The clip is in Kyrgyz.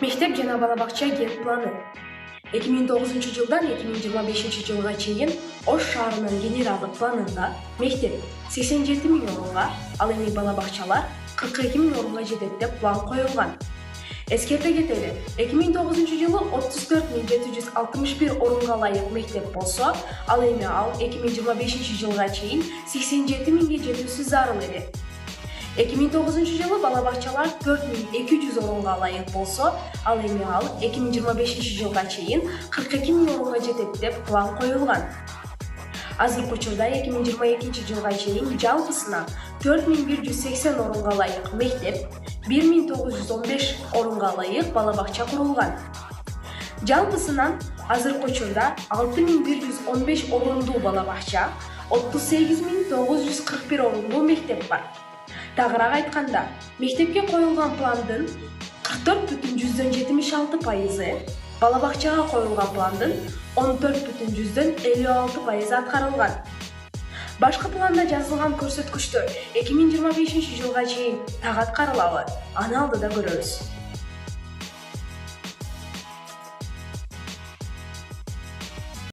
Мектеп жана бала бакча кент планы 2009-жылдан 2025-жылга чейин Ош шаарынын генералдык планында мектеп 87 000 орунга, ал эми бала бакчалар 42 000 орунга жетет деп план коюлган. Эскерте кетели, 2009-жылы 34 761 орунга ылайык мектеп болсо, ал эми ал 2025-жылга чейин 87 000 жетүүсү зарыл эле. 2009-жылы бала бакчалар 4200 орунга ылайык болсо, ал эми ал 2025-жылга чейин 42 000 орунга жетет деп план коюлган. Азыркы учурда 2022-жылга чейин жалпысына 4180 орунга ылайык мектеп, 1915 орунга ылайык бала бакча курулган. Жалпысынан азыркы учурда 6115 орундуу бала бакча, 38941 орундуу мектеп бар. Тагыраак айтканда, мектепке коюлган пландын 44,76%, бала бакчага коюлган пландын 14,56% аткарылган. Башкы планда жазылган көрсөткүчтөр 2025-жылга чейин так аткарылабы? Аны алдыда көрөбүз.